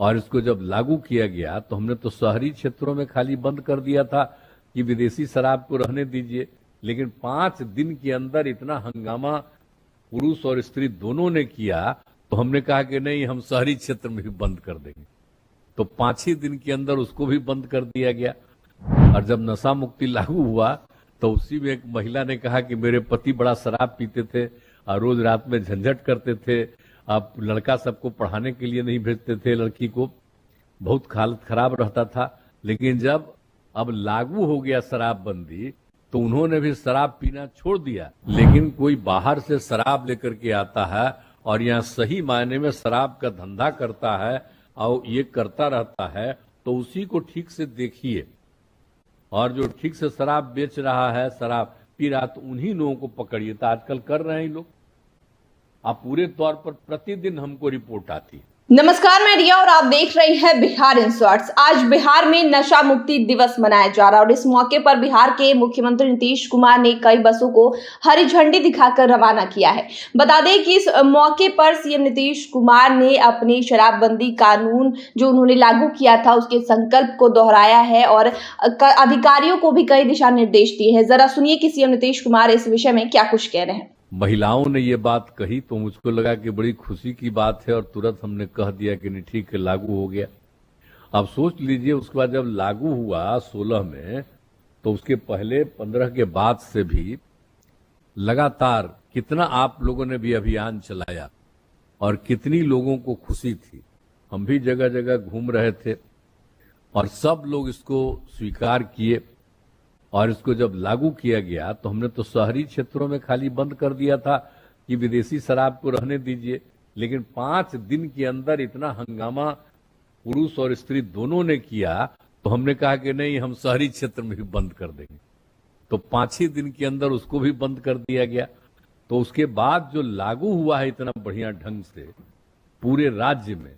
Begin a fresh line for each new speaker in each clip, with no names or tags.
और इसको जब लागू किया गया तो हमने तो शहरी क्षेत्रों में खाली बंद कर दिया था कि विदेशी शराब को रहने दीजिए, लेकिन 5 दिन के अंदर इतना हंगामा पुरुष और स्त्री दोनों ने किया तो हमने कहा कि नहीं, हम शहरी क्षेत्र में भी बंद कर देंगे। तो 5 ही दिन के अंदर उसको भी बंद कर दिया गया। और जब नशा मुक्ति लागू हुआ तो उसी में एक महिला ने कहा कि मेरे पति बड़ा शराब पीते थे और रोज रात में झंझट करते थे, अब लड़का सबको पढ़ाने के लिए नहीं भेजते थे, लड़की को बहुत हालत खराब रहता था। लेकिन जब अब लागू हो गया शराबबंदी तो उन्होंने भी शराब पीना छोड़ दिया। लेकिन कोई बाहर से शराब लेकर के आता है और यहाँ सही मायने में शराब का धंधा करता है और ये करता रहता है, तो उसी को ठीक से देखिए। और जो ठीक से शराब बेच रहा है, शराब पी रहा, तो उन्हीं लोगों को पकड़िए। तो आजकल कर रहे हैं लोग, आप पूरे तौर पर प्रतिदिन हमको रिपोर्ट आती है।
नमस्कार, मैं रिया और आप देख रहे हैं बिहार इन शॉर्ट्स। आज बिहार में नशा मुक्ति दिवस मनाया जा रहा है और इस मौके पर बिहार के मुख्यमंत्री नीतीश कुमार ने कई बसों को हरी झंडी दिखाकर रवाना किया है। बता दें कि इस मौके पर सीएम नीतीश कुमार ने अपनी शराबबंदी कानून जो उन्होंने लागू किया था उसके संकल्प को दोहराया है और अधिकारियों को भी कई दिशा निर्देश दिए हैं। जरा सुनिए कि सीएम नीतीश कुमार इस विषय में क्या कुछ कह रहे हैं।
महिलाओं ने ये बात कही तो मुझको लगा कि बड़ी खुशी की बात है और तुरंत हमने कह दिया कि नहीं ठीक है, लागू हो गया। अब सोच लीजिए, उसके बाद जब लागू हुआ 16 में, तो उसके पहले 15 के बाद से भी लगातार कितना आप लोगों ने भी अभियान चलाया और कितनी लोगों को खुशी थी। हम भी जगह जगह घूम रहे थे और सब लोग इसको स्वीकार किए। और इसको जब लागू किया गया तो हमने तो शहरी क्षेत्रों में खाली बंद कर दिया था कि विदेशी शराब को रहने दीजिए, लेकिन 5 दिन के अंदर इतना हंगामा पुरुष और स्त्री दोनों ने किया तो हमने कहा कि नहीं, हम शहरी क्षेत्र में भी बंद कर देंगे। तो 5 ही दिन के अंदर उसको भी बंद कर दिया गया। तो उसके बाद जो लागू हुआ है इतना बढ़िया ढंग से पूरे राज्य में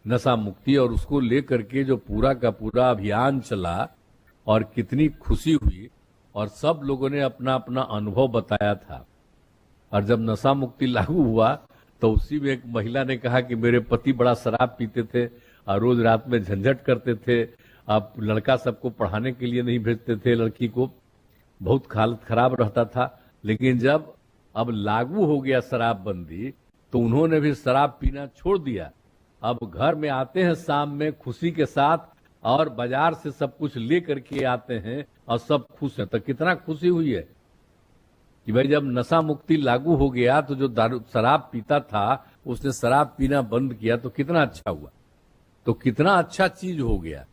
नशा मुक्ति, और उसको लेकर के जो पूरा का पूरा अभियान चला और कितनी खुशी हुई और सब लोगों ने अपना अपना अनुभव बताया था। और जब नशा मुक्ति लागू हुआ तो उसी में एक महिला ने कहा कि मेरे पति बड़ा शराब पीते थे और रोज रात में झंझट करते थे, अब लड़का सबको पढ़ाने के लिए नहीं भेजते थे, लड़की को बहुत हालत खराब रहता था। लेकिन जब अब लागू हो गया शराबबंदी तो उन्होंने भी शराब पीना छोड़ दिया। अब घर में आते हैं शाम में खुशी के साथ और बाजार से सब कुछ ले करके आते हैं और सब खुश हैं। तो कितना खुशी हुई है कि भाई जब नशा मुक्ति लागू हो गया तो जो शराब पीता था उसने शराब पीना बंद किया, तो कितना अच्छा हुआ, तो कितना अच्छा चीज हो गया।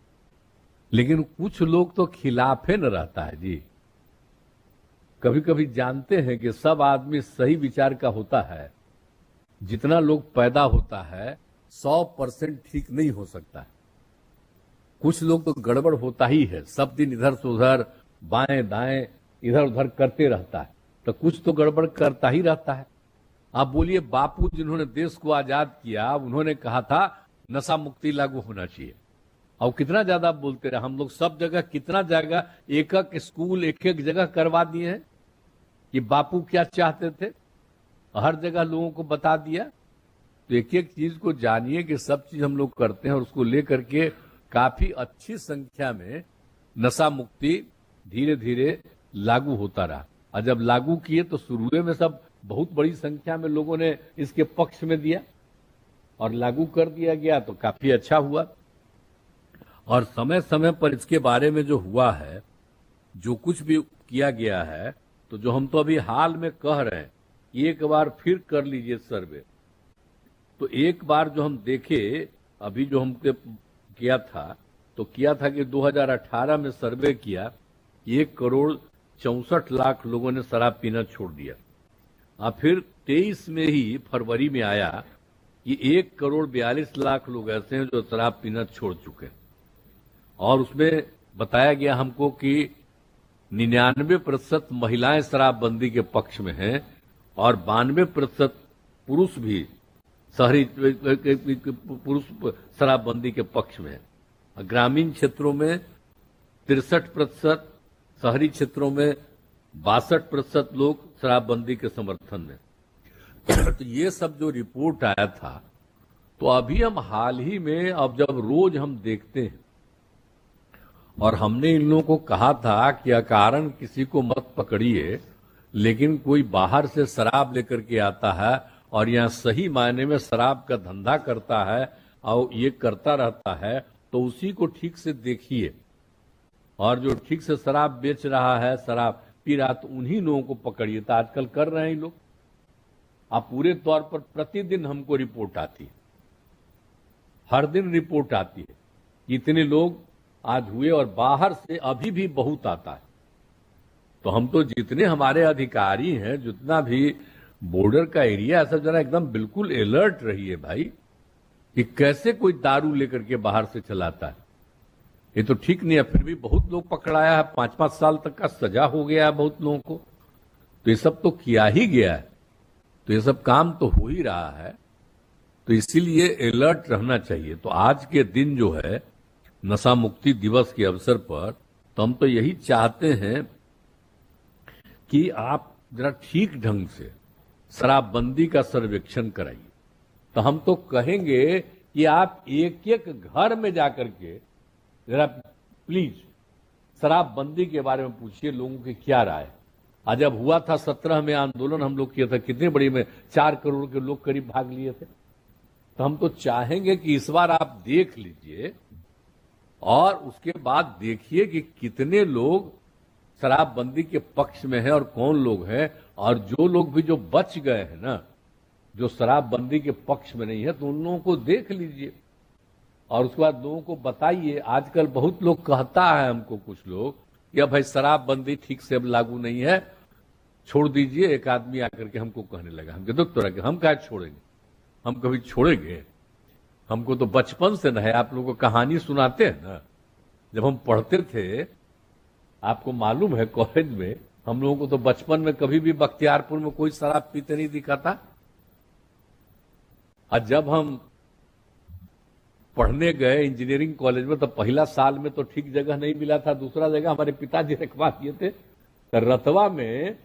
लेकिन कुछ लोग तो खिलाफे न रहता है जी। कभी कभी जानते हैं कि सब आदमी सही विचार का होता है, जितना लोग पैदा होता है 100% ठीक नहीं हो सकता है। कुछ लोग तो गड़बड़ होता ही है, सब दिन इधर से उधर बाएं दाएं इधर उधर करते रहता है, तो कुछ तो गड़बड़ करता ही रहता है। आप बोलिए, बापू जिन्होंने देश को आजाद किया उन्होंने कहा था नशा मुक्ति लागू होना चाहिए, और कितना ज्यादा बोलते रहे हम लोग। सब जगह कितना जगह एक एक स्कूल एक एक जगह करवा दिए हैं कि बापू क्या चाहते थे, हर जगह लोगों को बता दिया। तो एक एक चीज को जानिए कि सब चीज हम लोग करते हैं और उसको लेकर के काफी अच्छी संख्या में नशा मुक्ति धीरे धीरे लागू होता रहा। और जब लागू किए तो शुरू में सब बहुत बड़ी संख्या में लोगों ने इसके पक्ष में दिया और लागू कर दिया गया, तो काफी अच्छा हुआ। और समय समय पर इसके बारे में जो हुआ है, जो कुछ भी किया गया है, तो जो हम तो अभी हाल में कह रहे हैं, एक बार फिर कर लीजिए सर्वे। तो एक बार जो हम देखे, अभी जो हमने किया था, तो किया था कि 2018 में सर्वे किया, 1,64,00,000 लोगों ने शराब पीना छोड़ दिया। और फिर 23 में ही फरवरी में आया कि 1,42,00,000 लोग ऐसे हैं जो शराब पीना छोड़ चुके हैं। और उसमें बताया गया हमको कि 99% महिलाएं शराबबंदी के पक्ष में हैं और 92% पुरुष भी शहरी पुरुष शराबबंदी के पक्ष में है। ग्रामीण क्षेत्रों में 63%, शहरी क्षेत्रों में 62% लोग शराबबंदी के समर्थन में। तो ये सब जो रिपोर्ट आया था, तो अभी हम हाल ही में अब जब रोज हम देखते हैं, और हमने इन लोगों को कहा था कि अकारण किसी को मत पकड़िए, लेकिन कोई बाहर से शराब लेकर के आता है और यहाँ सही मायने में शराब का धंधा करता है और ये करता रहता है, तो उसी को ठीक से देखिए। और जो ठीक से शराब बेच रहा है, शराब पी रहा, तो उन्हीं लोगों को पकड़िए। तो आजकल कर रहे हैं लोग। अब पूरे तौर पर प्रतिदिन हमको रिपोर्ट आती है, हर दिन रिपोर्ट आती है कि इतने लोग आज हुए, और बाहर से अभी भी बहुत आता है। तो हम तो जितने हमारे अधिकारी हैं, जितना भी बॉर्डर का एरिया है, सब जरा एकदम बिल्कुल अलर्ट रहिए भाई कि कैसे कोई दारू लेकर के बाहर से चलाता है। ये तो ठीक नहीं है। फिर भी बहुत लोग पकड़ाया है, 5-5 साल तक का सजा हो गया है बहुत लोगों को। तो ये सब तो किया ही गया है, तो ये सब काम तो हो ही रहा है। तो इसीलिए अलर्ट रहना चाहिए। तो आज के दिन जो है नशा मुक्ति दिवस के अवसर पर, तो हम तो यही चाहते हैं कि आप जरा ठीक ढंग से शराबबंदी का सर्वेक्षण कराइए। तो हम तो कहेंगे कि आप एक एक घर में जाकर के जरा प्लीज शराबबंदी के बारे में पूछिए, लोगों की क्या राय है। आज जब हुआ था 17 में आंदोलन हम लोग किया था, कितने बड़ी में 4 करोड़ के लोग करीब भाग लिए थे। तो हम तो चाहेंगे कि इस बार आप देख लीजिए और उसके बाद देखिए कि कितने लोग शराबबंदी के पक्ष में है और कौन लोग हैं, और जो लोग भी जो बच गए हैं ना, जो शराबबंदी के पक्ष में नहीं है, तो उन लोगों को देख लीजिए और उसके बाद लोगों को बताइए। आजकल बहुत लोग कहता है हमको, कुछ लोग, कि अब भाई शराबबंदी ठीक से अब लागू नहीं है, छोड़ दीजिए। एक आदमी आकर के हमको कहने लगा, हम दुख तो रखे, हम क्या छोड़ेंगे, हम कभी छोड़ेंगे? हमको तो बचपन से न है। आप लोगों को कहानी सुनाते हैं ना, जब हम पढ़ते थे, आपको मालूम है कॉलेज में हम लोगों को तो बचपन में कभी भी बख्तियारपुर में कोई शराब पीते नहीं दिखा था। और जब हम पढ़ने गए इंजीनियरिंग कॉलेज में, तो पहला साल में तो ठीक जगह नहीं मिला था, दूसरा जगह हमारे पिताजी रखवा दिए थे। तो रतवा में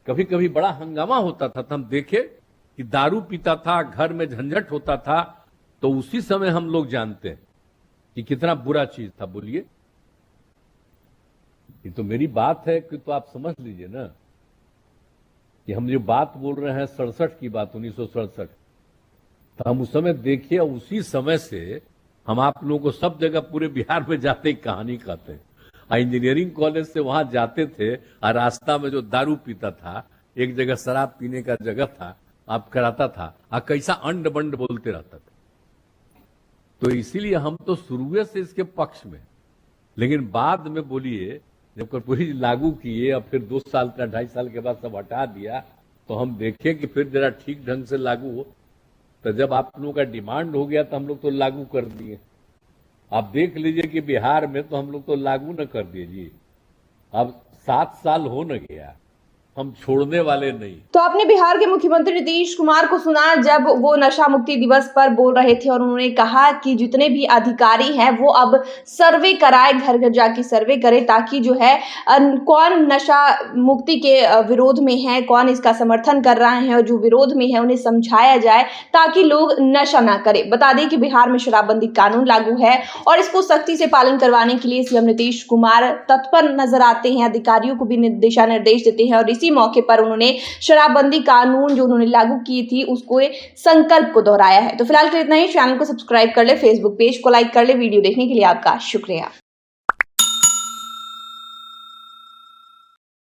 कभी कभी बड़ा हंगामा होता था, तो हम देखे कि दारू पीता था, घर में झंझट होता था। तो उसी समय हम लोग जानते हैं कि कितना बुरा चीज था। बोलिए, ये तो मेरी बात है कि तो आप समझ लीजिए ना कि हम जो बात बोल रहे हैं 67 की बात, 1967, तो हम उस समय देखिए, उसी समय से हम आप लोगों को सब जगह पूरे बिहार में जाते ही कहानी कहते हैं। इंजीनियरिंग कॉलेज से वहां जाते थे और रास्ता में जो दारू पीता था, एक जगह शराब पीने का जगह था, आप कराता था, कैसा अंड बंड बोलते रहता था। तो इसीलिए हम तो शुरू से इसके पक्ष में, लेकिन बाद में बोलिए जब कर्पूरी लागू किए और फिर 2 साल का 2.5 साल के बाद सब हटा दिया, तो हम देखे कि फिर जरा ठीक ढंग से लागू हो। तो जब आप लोगों का डिमांड हो गया तो हम लोग तो लागू कर दिए। आप देख लीजिए कि बिहार में तो हम लोग तो लागू न कर दिए जी। अब 7 साल हो न गया, हम छोड़ने वाले नहीं।
तो आपने बिहार के मुख्यमंत्री नीतीश कुमार को सुना जब वो नशा मुक्ति दिवस पर बोल रहे थे, और उन्होंने कहा कि जितने भी अधिकारी हैं वो अब सर्वे कराए, घर घर जाके सर्वे करे, ताकि जो है कौन नशा मुक्ति के विरोध में है, कौन इसका समर्थन कर रहा है, और जो विरोध में है उन्हें समझाया जाए ताकि लोग नशा ना करें। बता दें कि बिहार में शराबबंदी कानून लागू है और इसको सख्ती से पालन करवाने के लिए सीएम नीतीश कुमार तत्पर नजर आते हैं, अधिकारियों को भी दिशा निर्देश देते हैं। और इसी मौके पर उन्होंने शराबबंदी कानून जो उन्होंने लागू की थी उसको संकल्प को दोहराया है। तो फिलहाल के लिए इतना ही। चैनल को सब्सक्राइब कर ले, फेसबुक पेज को लाइक कर ले। वीडियो देखने के लिए आपका शुक्रिया।